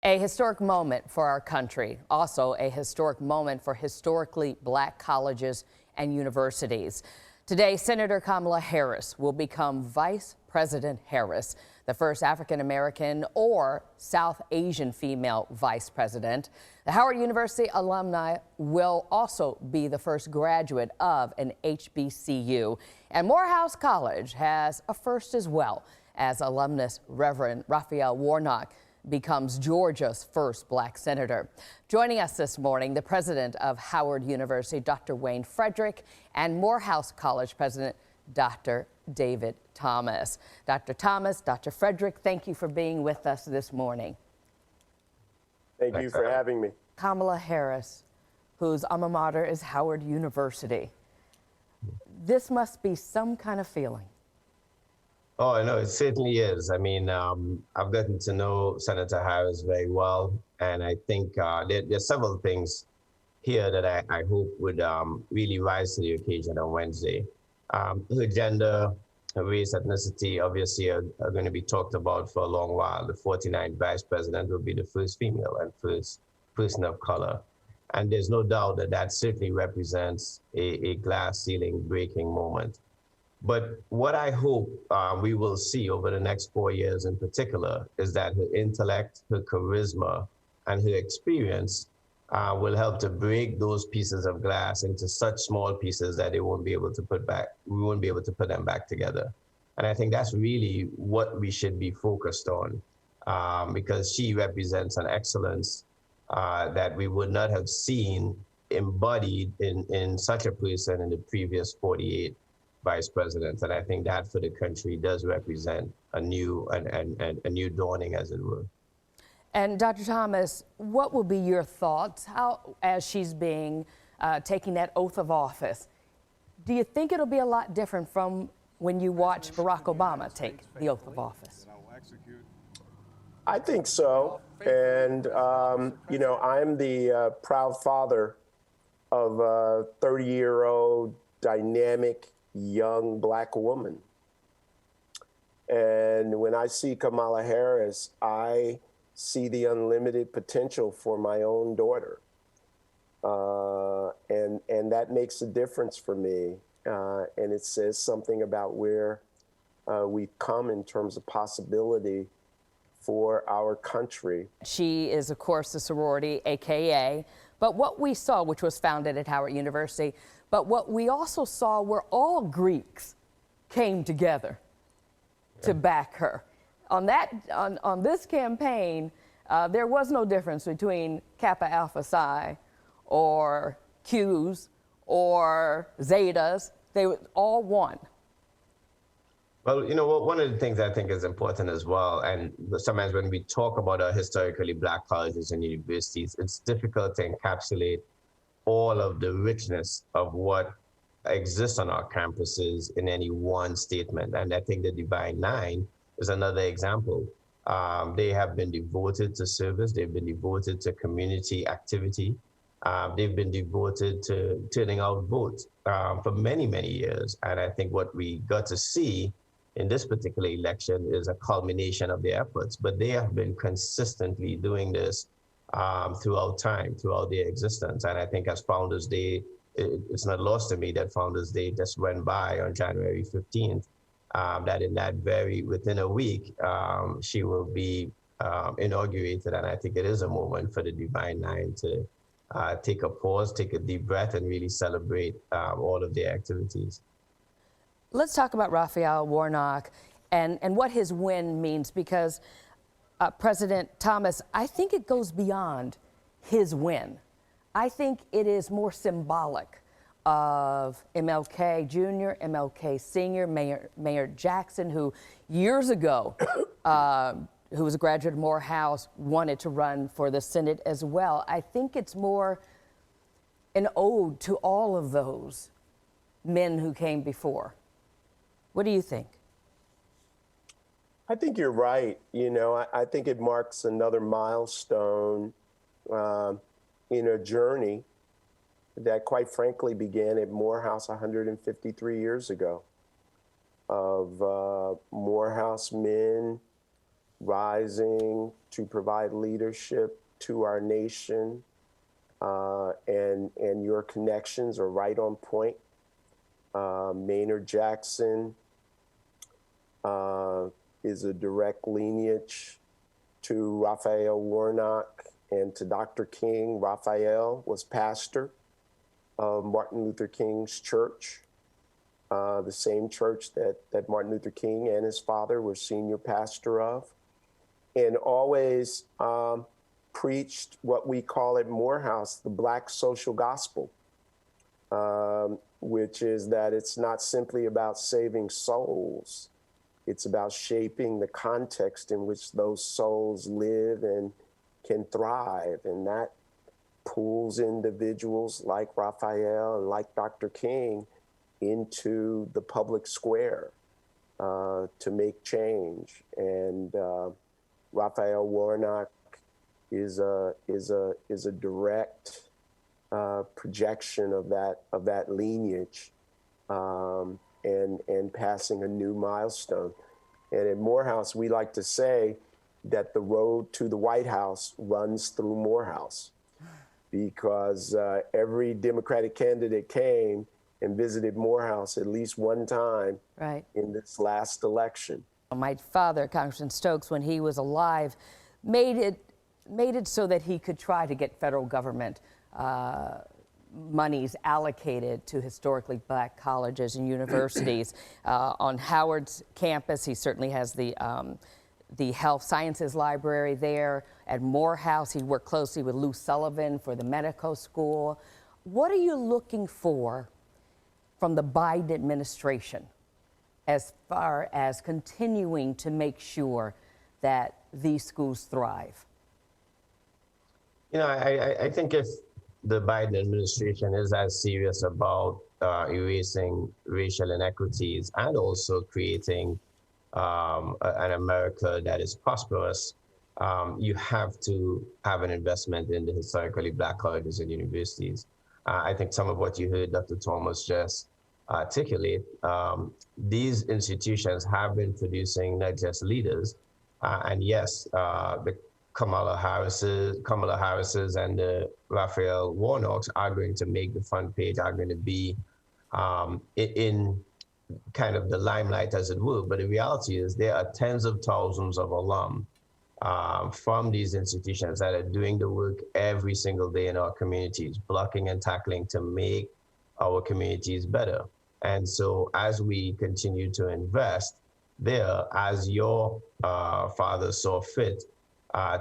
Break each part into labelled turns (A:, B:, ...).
A: A historic moment for our country, also a historic moment for historically black colleges and universities. Today, Senator Kamala Harris will become Vice President Harris, the first African-American or South Asian female vice president. The Howard University alumni will also be the first graduate of an HBCU. And Morehouse College has a first as well, as alumnus Reverend Raphael Warnock becomes Georgia's first black senator. Joining us this morning, the president of Howard University, Dr. Wayne Frederick, and Morehouse College president, Dr. David Thomas. Dr. Thomas, Dr. Frederick, thank you for being with us this morning.
B: Thank you for having me.
A: Kamala Harris, whose alma mater is Howard University. This must be some kind of feeling.
C: Oh, I know, it certainly is. I mean, I've gotten to know Senator Harris very well, and I think there's several things here that I hope would really rise to the occasion on Wednesday. Her gender, her race, ethnicity, obviously are going to be talked about for a long while. The 49th vice president will be the first female and first person of color. And there's no doubt that that certainly represents a glass ceiling breaking moment. But what I hope we will see over the next 4 years in particular is that her intellect, her charisma, and her experience will help to break those pieces of glass into such small pieces that we won't be able to put them back together. And I think that's really what we should be focused on, because she represents an excellence that we would not have seen embodied in such a person in the previous 48 vice presidents. And I think that for the country does represent a new a new dawning, as it were.
A: And Dr. Thomas, what will be your thoughts as she's being taking that oath of office? Do you think it'll be a lot different from when you watched Barack Obama take the oath of office?
B: I think so. And, you know, I'm the proud father of a 30-year-old dynamic young black woman. And when I see Kamala Harris, I see the unlimited potential for my own daughter. And that makes a difference for me. And it says something about where we've come in terms of possibility for our country.
A: She is, of course, the sorority, AKA, but what we saw, which was founded at Howard University, but what we also saw were all Greeks came together to back her. On this campaign, there was no difference between Kappa Alpha Psi or Qs or Zetas. They were all one.
C: Well, you know, one of the things I think is important as well, and sometimes when we talk about our historically black colleges and universities, it's difficult to encapsulate all of the richness of what exists on our campuses in any one statement. And I think the Divine Nine is another example. They have been devoted to service. They've been devoted to community activity. They've been devoted to turning out votes for many, many years. And I think what we got to see in this particular election is a culmination of their efforts. But they have been consistently doing this throughout time, throughout their existence. And I think as Founders Day, it's not lost to me that Founders Day just went by on January 15th, that in that within a week, she will be inaugurated. And I think it is a moment for the Divine Nine to take a pause, take a deep breath, and really celebrate all of their activities.
A: Let's talk about Raphael Warnock and what his win means, because President Thomas, I think it goes beyond his win. I think it is more symbolic of MLK Jr., MLK Sr., Mayor Jackson, who years ago, who was a graduate of Morehouse, wanted to run for the Senate as well. I think it's more an ode to all of those men who came before. What do you think?
B: I think you're right. You know, I think it marks another milestone in a journey that, quite frankly, began at Morehouse 153 years ago, of Morehouse men rising to provide leadership to our nation, and your connections are right on point. Maynard Jackson is a direct lineage to Raphael Warnock and to Dr. King. Raphael was pastor of Martin Luther King's church, the same church that Martin Luther King and his father were senior pastor of, and always preached what we call at Morehouse the Black social gospel, which is that it's not simply about saving souls. It's about shaping the context in which those souls live and can thrive. And that pulls individuals like Raphael and like Dr. King into the public square to make change. And Raphael Warnock is a direct projection of that lineage, and passing a new milestone. And at Morehouse, we like to say that the road to the White House runs through Morehouse, because every Democratic candidate came and visited Morehouse at least one time in this last election.
A: My father, Congressman Stokes, when he was alive, made it so that he could try to get federal government monies allocated to historically black colleges and universities. On Howard's campus, he certainly has the Health Sciences Library there. At Morehouse, he worked closely with Lou Sullivan for the medical school. What are you looking for from the Biden administration as far as continuing to make sure that these schools thrive?
C: You know, I think if the Biden administration is as serious about erasing racial inequities and also creating an America that is prosperous, you have to have an investment in the historically black colleges and universities. I think some of what you heard Dr. Thomas just articulate, these institutions have been producing not just leaders, and yes, the Kamala Harris's and the Raphael Warnocks are going to make the front page, are going to be in kind of the limelight, as it were. But the reality is there are tens of thousands of alum from these institutions that are doing the work every single day in our communities, blocking and tackling to make our communities better. And so as we continue to invest there, as your father saw fit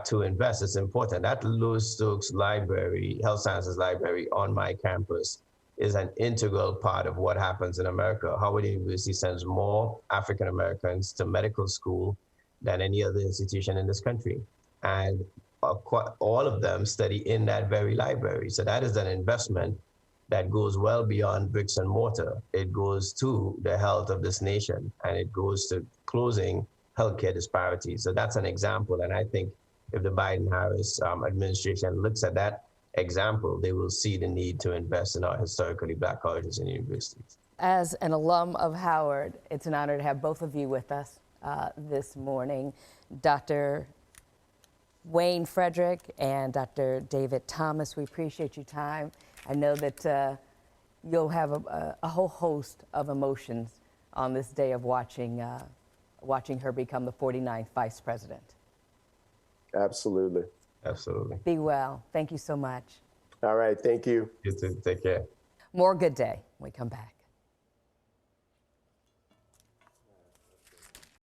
C: to invest, it's important. That Lori Stokes Library, Health Sciences Library on my campus is an integral part of what happens in America. Howard University sends more African Americans to medical school than any other institution in this country. And all of them study in that very library. So that is an investment that goes well beyond bricks and mortar. It goes to the health of this nation, and it goes to closing healthcare disparities. So that's an example. And I think if the Biden-Harris administration looks at that example, they will see the need to invest in our historically black colleges and universities.
A: As an alum of Howard, it's an honor to have both of you with us this morning. Dr. Wayne Frederick and Dr. David Thomas, we appreciate your time. I know that you'll have a whole host of emotions on this day of watching her become the 49th Vice President.
B: Absolutely.
C: Absolutely.
A: Be well. Thank you so much.
B: All right. Thank you.
C: You too. Take care.
A: More Good Day when we come back.